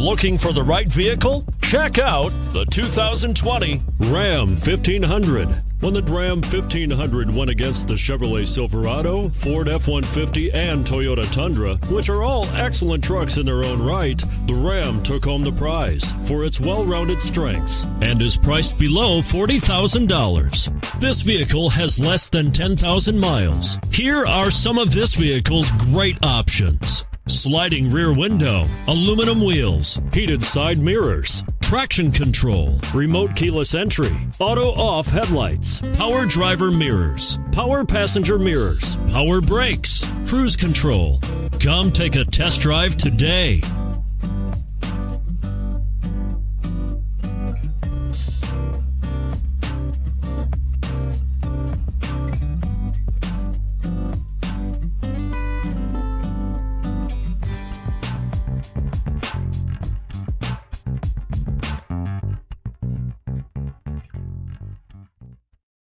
Looking for the right vehicle? Check out the 2020 Ram 1500. When the Ram 1500 went against the Chevrolet Silverado, Ford F-150, and Toyota Tundra, which are all excellent trucks in their own right, the Ram took home the prize for its well-rounded strengths and is priced below $40,000. This vehicle has less than 10,000 miles. Here are some of this vehicle's great options: sliding rear window, aluminum wheels, heated side mirrors, traction control, remote keyless entry, auto off headlights, power driver mirrors, power passenger mirrors, power brakes, cruise control. Come take a test drive today.